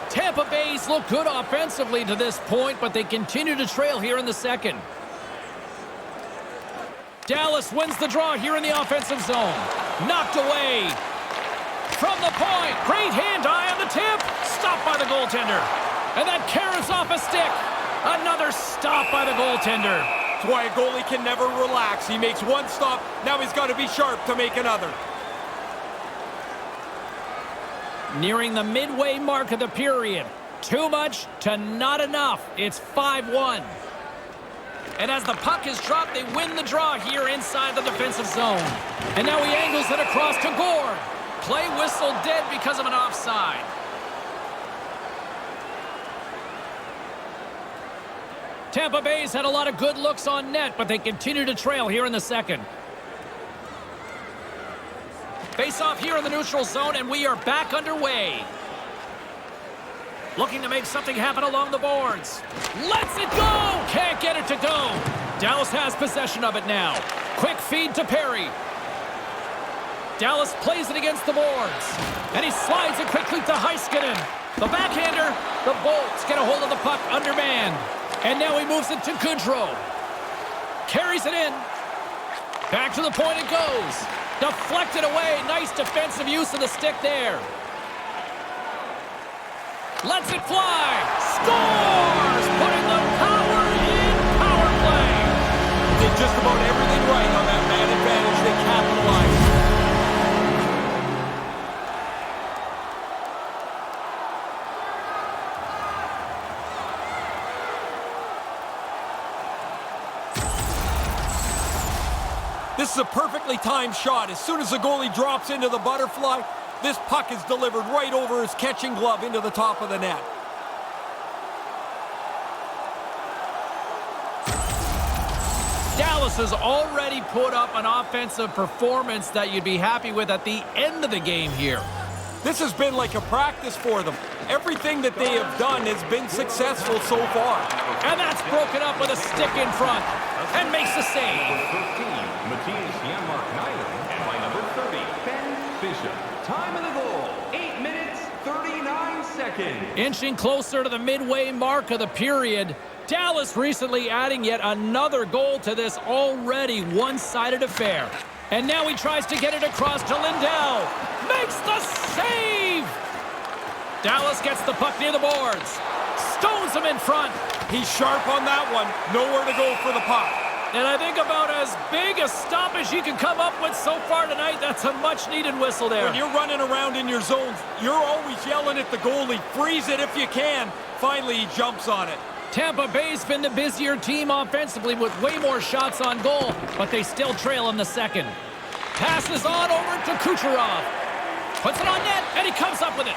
A: Tampa Bay's look good offensively to this point, but they continue to trail here in the second. Dallas wins the draw here in the offensive zone. Knocked away. From the point. Great hand-eye on the tip. Stopped by the goaltender. And that carries off a stick. Another stop by the goaltender.
B: That's why a goalie can never relax. He makes one stop. Now he's got to be sharp to make another.
A: Nearing the midway mark of the period. Too much to not enough. It's 5-1. And as the puck is dropped, they win the draw here inside the defensive zone. And now he angles it across to Gord. Play whistle dead because of an offside. Tampa Bay's had a lot of good looks on net, but they continue to trail here in the second. Face off here in the neutral zone, and we are back underway. Looking to make something happen along the boards. Lets it go! Can't get it to go. Dallas has possession of it now. Quick feed to Perry. Dallas plays it against the boards. And he slides it quickly to Heiskanen. The backhander. The Bolts get a hold of the puck undermanned. And now he moves it to Goodrow. Carries it in. Back to the point it goes. Deflected away. Nice defensive use of the stick there. Lets it fly. Scores! Putting the power in power play.
B: Did just about everything right on that man advantage. They capitalized. This is a perfectly timed shot. As soon as the goalie drops into the butterfly, this puck is delivered right over his catching glove into the top of the net.
A: Dallas has already put up an offensive performance that you'd be happy with at the end of the game here.
B: This has been like a practice for them. Everything that they have done has been successful so far.
A: And that's broken up with a stick in front. And makes the save.
C: And by number 30, Ben Bishop. Time of the goal, 8 minutes, 39 seconds.
A: Inching closer to the midway mark of the period. Dallas recently adding yet another goal to this already one-sided affair. And now he tries to get it across to Lindell. Makes the save! Dallas gets the puck near the boards. Stones him in front.
B: He's sharp on that one. Nowhere to go for the puck.
A: And I think about as big a stop as you can come up with so far tonight. That's a much-needed whistle there.
B: When you're running around in your zones, you're always yelling at the goalie, freeze it if you can. Finally, he jumps on it.
A: Tampa Bay's been the busier team offensively with way more shots on goal, but they still trail in the second. Passes on over to Kucherov. Puts it on net, and he comes up with it.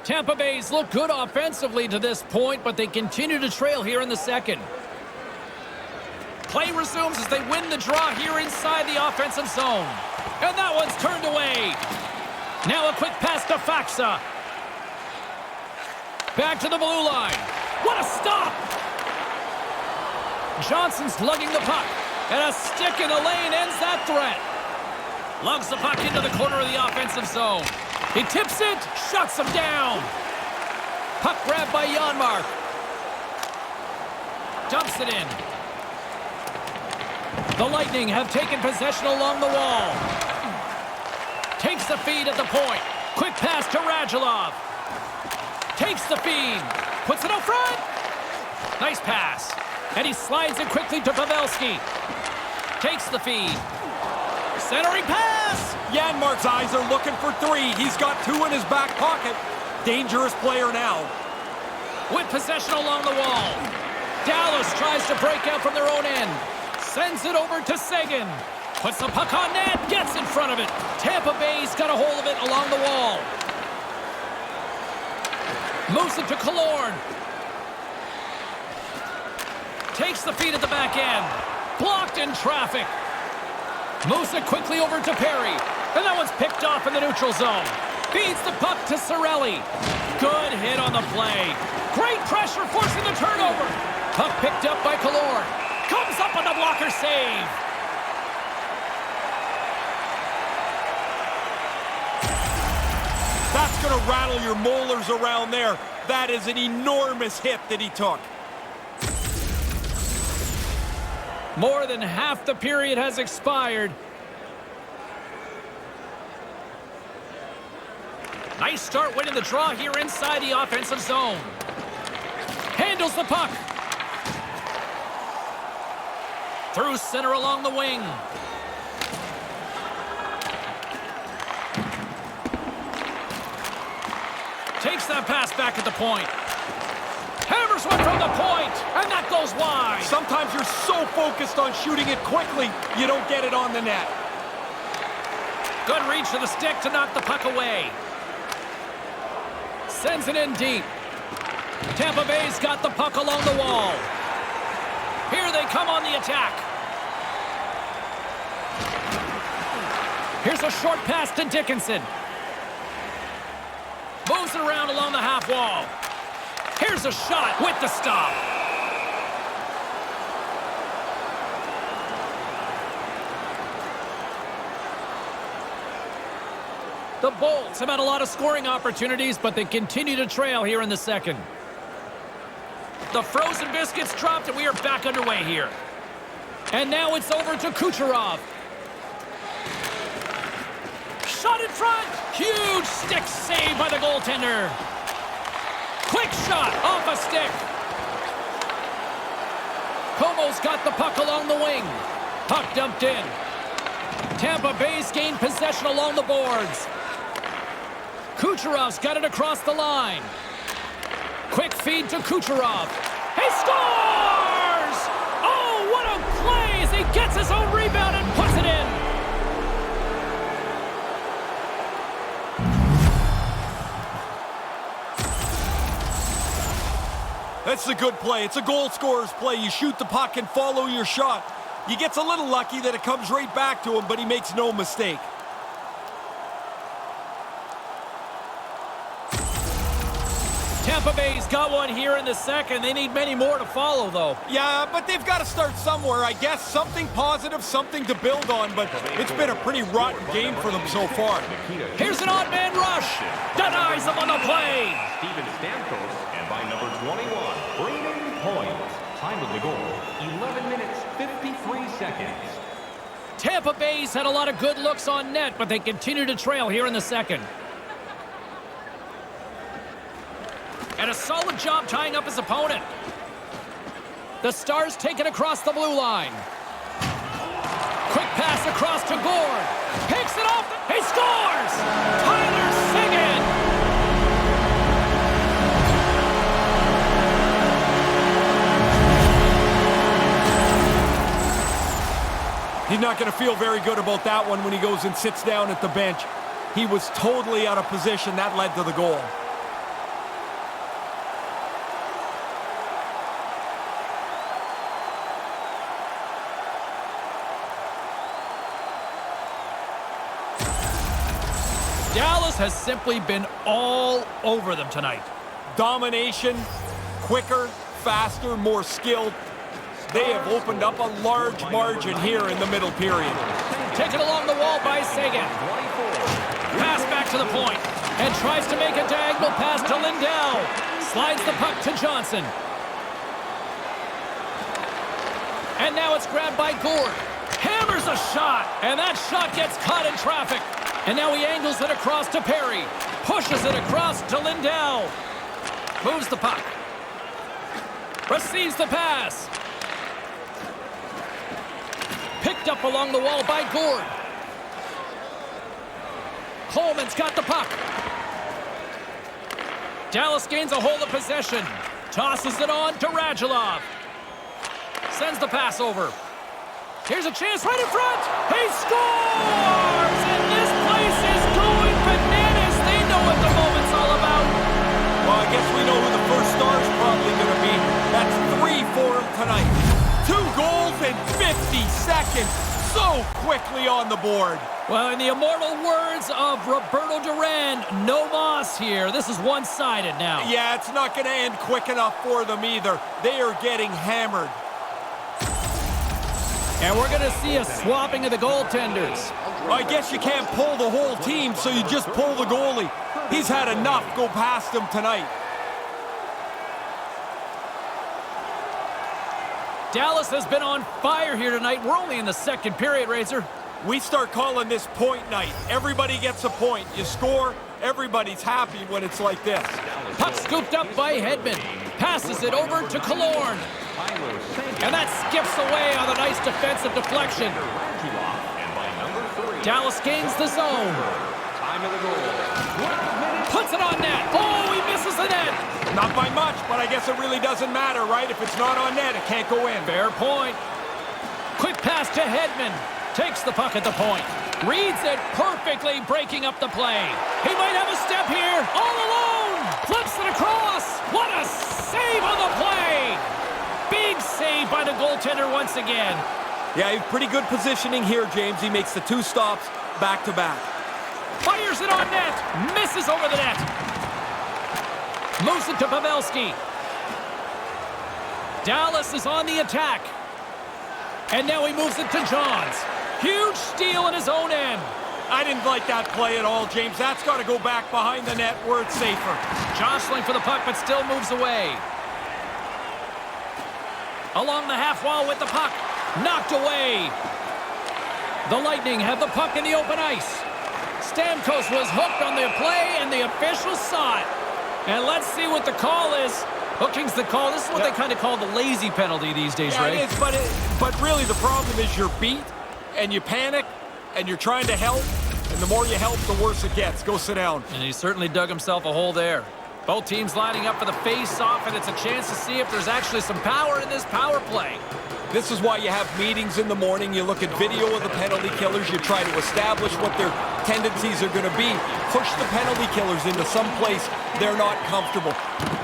A: Tampa Bay's look good offensively to this point, but they continue to trail here in the second. Play resumes as they win the draw here inside the offensive zone. And that one's turned away. Now a quick pass to Faksa. Back to the blue line. What a stop! Johnson's lugging the puck. And a stick in the lane ends that threat. Lugs the puck into the corner of the offensive zone. He tips it, shuts him down. Puck grabbed by Janmark. Dumps it in. The Lightning have taken possession along the wall. Takes the feed at the point. Quick pass to Radulov. Takes the feed. Puts it up front. Nice pass. And he slides it quickly to Pavelski. Takes the feed. Centering pass!
B: Janmark's eyes are looking for 3. He's got 2 in his back pocket. Dangerous player now.
A: With possession along the wall. Dallas tries to break out from their own end. Sends it over to Seguin. Puts the puck on net. Gets in front of it. Tampa Bay's got a hold of it along the wall. Moves it to Killorn. Takes the feed at the back end. Blocked in traffic. Moves it quickly over to Perry. And that one's picked off in the neutral zone. Feeds the puck to Cirelli. Good hit on the play. Great pressure forcing the turnover. Puck picked up by Killorn. Comes up on the blocker save.
B: That's going to rattle your molars around there. That is an enormous hit that he took.
A: More than half the period has expired. Nice start winning the draw here inside the offensive zone. Handles the puck. Through center along the wing. Takes that pass back at the point. Hammers one from the point, and that goes wide.
B: Sometimes you're so focused on shooting it quickly, you don't get it on the net.
A: Good reach to the stick to knock the puck away. Sends it in deep. Tampa Bay's got the puck along the wall. Here they come on the attack. Here's a short pass to Dickinson. Moves it around along the half wall. Here's a shot with the stop. The Bolts have had a lot of scoring opportunities, but they continue to trail here in the second. The frozen biscuits dropped, and we are back underway here. And now it's over to Kucherov. Shot in front. Huge stick save by the goaltender. Quick shot off a stick. Como's got the puck along the wing. Puck dumped in. Tampa Bay's gained possession along the boards. Kucherov's got it across the line. Quick feed to Kucherov. He scores! Oh, what a play as he gets his own rebound and puts it in.
B: That's a good play. It's a goal scorer's play. You shoot the puck and follow your shot. He gets a little lucky that it comes right back to him, but he makes no mistake.
A: Tampa Bay's got one here in the second. They need many more to follow, though.
B: Yeah, but they've got to start somewhere. I guess something positive, something to build on, but it's been a pretty rotten game for them so far.
A: Here's an odd man rush. Denies him on the play.
C: Steven Stamkos, and by number 21, Braden Point. Time of the goal, 11 minutes, 53 seconds.
A: Tampa Bay's had a lot of good looks on net, but they continue to trail here in the second. And a solid job tying up his opponent. The Stars take it across the blue line. Quick pass across to Gord. Picks it off. He scores! Tyler Seguin!
B: He's not going to feel very good about that one when he goes and sits down at the bench. He was totally out of position. That led to the goal.
A: Dallas has simply been all over them tonight.
B: Domination, quicker, faster, more skilled. They have opened up a large margin here in the middle period.
A: Taken along the wall by Seguin. Pass back to the point. And tries to make a diagonal pass to Lindell. Slides the puck to Johnson. And now it's grabbed by Gord. Hammers a shot. And that shot gets caught in traffic. And now he angles it across to Perry. Pushes it across to Lindell. Moves the puck. Receives the pass. Picked up along the wall by Gourde. Coleman's got the puck. Dallas gains a hold of possession. Tosses it on to Radulov. Sends the pass over. Here's a chance right in front. He scores! And this place is going bananas. They know what the moment's all about.
B: Well, I guess we know who the first star's probably going to be. That's 3 for him tonight. 2 goals in 50 seconds. So quickly on the board.
A: Well, in the immortal words of Roberto Duran, no moss here. This is one-sided now.
B: Yeah, it's not going to end quick enough for them either. They are getting hammered.
A: And we're going to see a swapping of the goaltenders.
B: I guess you can't pull the whole team, so you just pull the goalie. He's had enough go past him tonight.
A: Dallas has been on fire here tonight. We're only in the second period, Razor.
B: We start calling this point night. Everybody gets a point. You score, everybody's happy when it's like this.
A: Puck scooped up by Hedman. Passes it over to Killorn. And that skips away on a nice defensive deflection. Dallas gains the zone. Puts it on net. Oh, he misses the net.
B: Not by much, but I guess it really doesn't matter, right? If it's not on net, it can't go in.
A: Fair point. Quick pass to Hedman. Takes the puck at the point. Reads it perfectly, breaking up the play. He might have a step here. All alone. Flips it across. What a save on the play. Big save by the goaltender once again.
B: Yeah, he's pretty good positioning here, James. He makes the 2 stops back-to-back.
A: Fires it on net. Misses over the net. Moves it to Pavelski. Dallas is on the attack. And now he moves it to Johns. Huge steal in his own end.
B: I didn't like that play at all, James. That's got to go back behind the net where it's safer.
A: Jostling for the puck, but still moves away. Along the half wall with the puck. Knocked away. The Lightning have the puck in the open ice. Stamkos was hooked on the play, and the officials saw it. And let's see what the call is. Hooking's the call. This is what they kind of call the lazy penalty these days,
B: yeah,
A: Ray.
B: it is, but really the problem is you're beat, and you panic, and you're trying to help, and the more you help, the worse it gets. Go sit down.
A: And he certainly dug himself a hole there. Both teams lining up for the face-off, and it's a chance to see if there's actually some power in this power play.
B: This is why you have meetings in the morning. You look at video of the penalty killers. You try to establish what their tendencies are going to be. Push the penalty killers into some place they're not comfortable.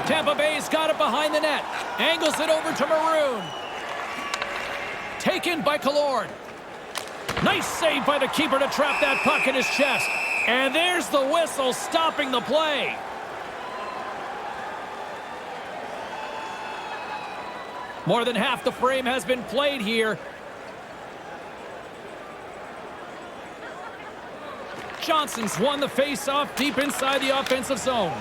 A: Tampa Bay's got it behind the net. Angles it over to Maroon. Taken by Killorn. Nice save by the keeper to trap that puck in his chest. And there's the whistle stopping the play. More than half the frame has been played here. Johnson's won the face-off deep inside the offensive zone.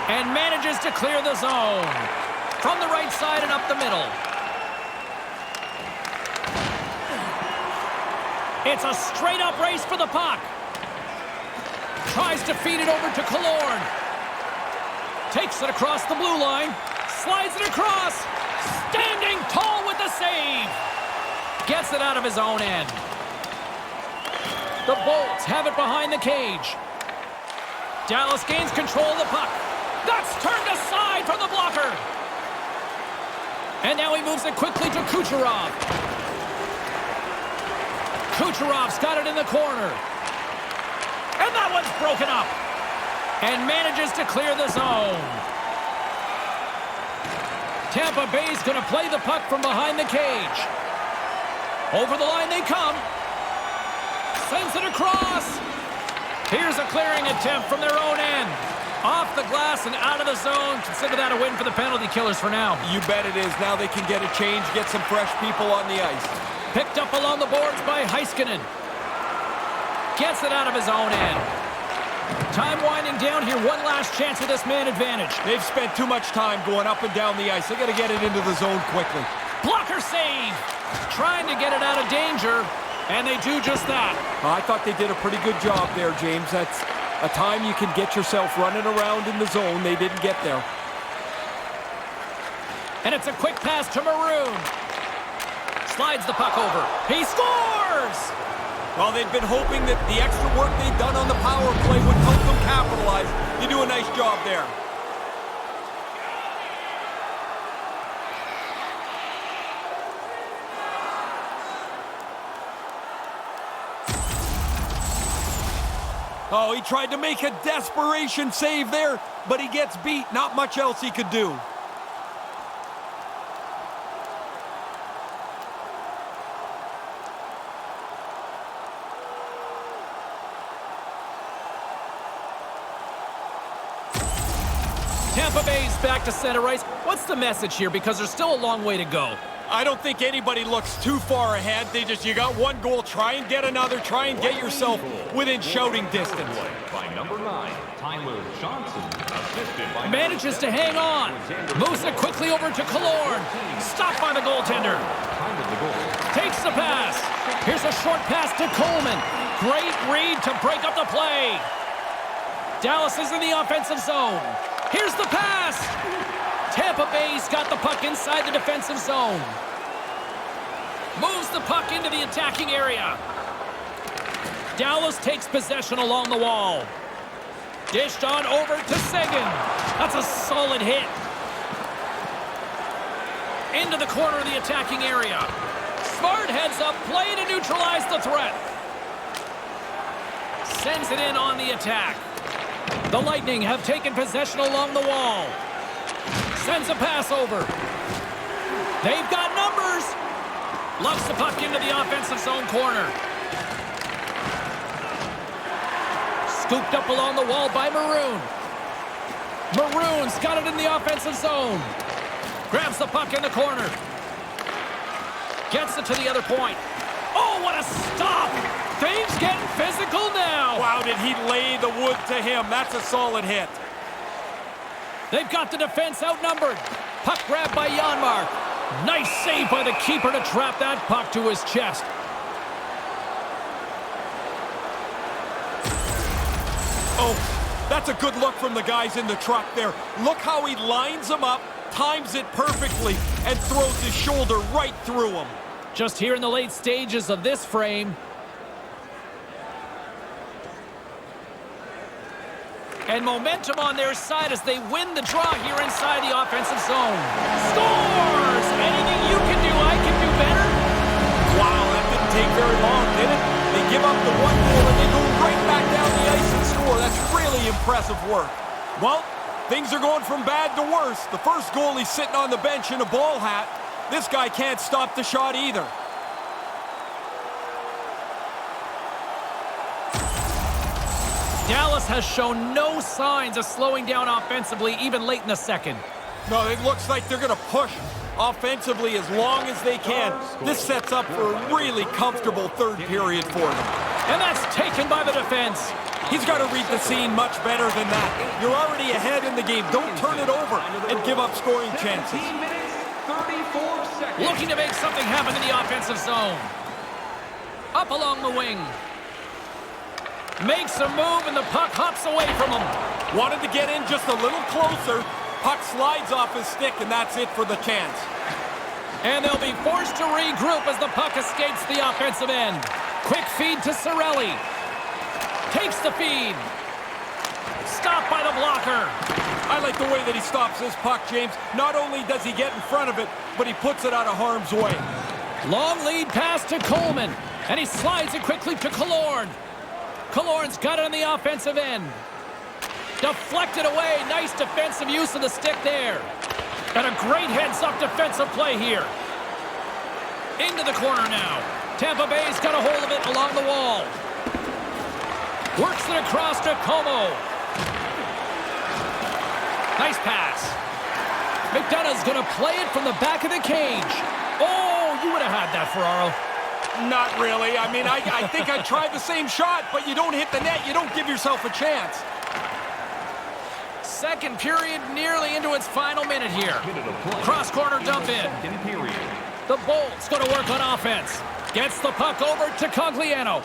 A: And manages to clear the zone. From the right side and up the middle. It's a straight-up race for the puck. Tries to feed it over to Killorn. Takes it across the blue line. Slides it across. Standing tall with the save. Gets it out of his own end. The Bolts have it behind the cage. Dallas gains control of the puck. That's turned aside from the blocker. And now he moves it quickly to Kucherov. Kucherov's got it in the corner. And that one's broken up. And manages to clear the zone. Tampa Bay's going to play the puck from behind the cage. Over the line they come. Sends it across. Here's a clearing attempt from their own end. Off the glass and out of the zone. Consider that a win for the penalty killers for now.
B: You bet it is. Now they can get a change, get some fresh people on the ice.
A: Picked up along the boards by Heiskanen. Gets it out of his own end. Time winding down here. One last chance with this man advantage.
B: They've spent too much time going up and down the ice. They got to get it into the zone quickly.
A: Blocker save. Trying to get it out of danger. And they do just that.
B: I thought they did a pretty good job there, James. That's a time you can get yourself running around in the zone. They didn't get there. And
A: it's a quick pass to Maroon. Slides the puck over. He scores!
B: Well, they've been hoping that the extra work they've done on the power play would help them capitalize. They do a nice job there. Oh, he tried to make a desperation save there, but he gets beat. Not much else he could do.
A: Tampa Bay's back to center ice. What's the message here? Because there's still a long way to go.
B: I don't think anybody looks too far ahead. You got one goal, try and get another, try and get yourself within shouting distance.
C: By number 9, Tyler Johnson, assisted by
A: Manages to hang on. Moves it quickly over to Killorn. Stopped by the goaltender. Takes the pass. Here's a short pass to Coleman. Great read to break up the play. Dallas is in the offensive zone. Here's the pass. Tampa Bay's got the puck inside the defensive zone. Moves the puck into the attacking area. Dallas takes possession along the wall. Dished on over to Seguin. That's a solid hit. Into the corner of the attacking area. Smart heads up play to neutralize the threat. Sends it in on the attack. The Lightning have taken possession along the wall. Sends a pass over. They've got numbers. Lofts the puck into the offensive zone corner. Scooped up along the wall by Maroon. Maroon's got it in the offensive zone. Grabs the puck in the corner. Gets it to the other point. Oh, what a stop! Things getting physical now.
B: Wow, did he lay the wood to him? That's a solid hit.
A: They've got the defense outnumbered. Puck grabbed by Janmark. Nice save by the keeper to trap that puck to his chest.
B: Oh, that's a good look from the guys in the truck there. Look how he lines them up, times it perfectly, and throws his shoulder right through him.
A: Just here in the late stages of this frame. And momentum on their side as they win the draw here inside the offensive zone. Scores! Anything you can do, I can do better.
B: Wow, that didn't take very long, did it? They give up the one goal and they go right back down the ice and score. That's really impressive work. Well, things are going from bad to worse. The first goalie's sitting on the bench in a ball hat. This guy can't stop the shot either.
A: Dallas has shown no signs of slowing down offensively, even late in the second.
B: No, it looks like they're going to push offensively as long as they can. This sets up for a really comfortable third period for them.
A: And that's taken by the defense.
B: He's got to read the scene much better than that. You're already ahead in the game. Don't turn it over and give up scoring chances.
C: 34 seconds.
A: Looking to make something happen in the offensive zone. Up along the wing. Makes a move and the puck hops away from him.
B: Wanted to get in just a little closer. Puck slides off his stick and that's it for the chance.
A: And they'll be forced to regroup as the puck escapes the offensive end. Quick feed to Cirelli. Takes the feed. Stopped by the blocker.
B: I like the way that he stops this puck, James. Not only does he get in front of it, but he puts it out of harm's way.
A: Long lead pass to Coleman. And he slides it quickly to Killorn. Killorn's got it on the offensive end. Deflected away. Nice defensive use of the stick there. And a great heads-up defensive play here. Into the corner now. Tampa Bay's got a hold of it along the wall. Works it across to Como. Nice pass. McDonough's going to play it from the back of the cage. Oh, you would have had that, Ferraro.
B: Not really. I mean, I think I tried the same shot, but you don't hit the net. You don't give yourself a chance.
A: Second period nearly into its final minute here. Cross corner dump in. The Bolts going to work on offense. Gets the puck over to Cogliano.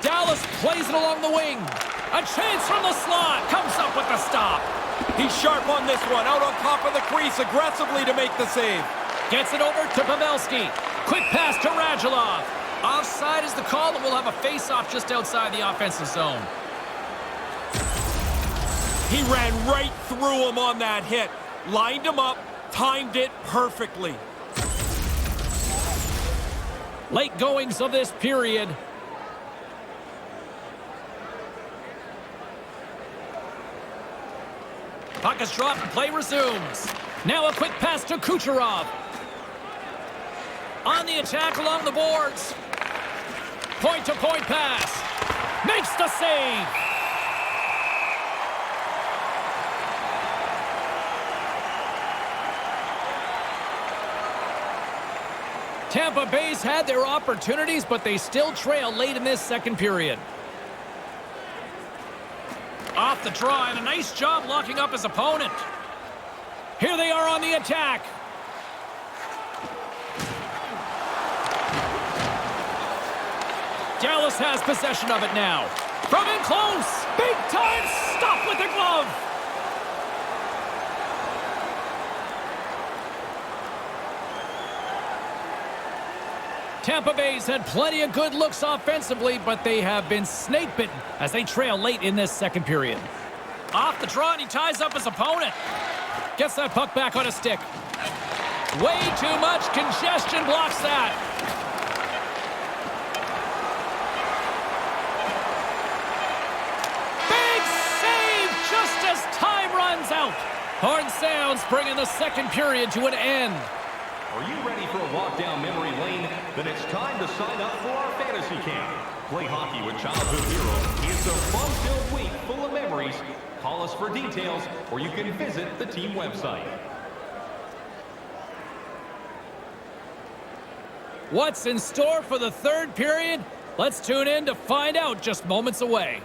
A: Dallas plays it along the wing. A chance from the slot. Comes up with the stop.
B: He's sharp on this one. Out on top of the crease aggressively to make the save.
A: Gets it over to Pavelski. Quick pass to Radulov. Offside is the call, and we'll have a face-off just outside the offensive zone.
B: He ran right through him on that hit. Lined him up, timed it perfectly.
A: Late goings of this period. Puck is dropped and play resumes. Now a quick pass to Kucherov. On the attack along the boards. Point-to-point pass. Makes the save. Tampa Bay's had their opportunities, but they still trail late in this second period. Off the draw, and a nice job locking up his opponent. Here they are on the attack. Dallas has possession of it now. From in close. Big time stop with the glove. Tampa Bay's had plenty of good looks offensively, but they have been snake-bitten as they trail late in this second period. Off the draw, and he ties up his opponent. Gets that puck back on a stick. Way too much congestion blocks that. Big save just as time runs out. Horn sounds, bringing the second period to an end.
C: Are you ready for a walk down memory lane? Then it's time to sign up for our fantasy camp. Play hockey with childhood heroes. It's a fun-filled week full of memories. Call us for details, or you can visit the team website.
A: What's in store for the third period? Let's tune in to find out just moments away.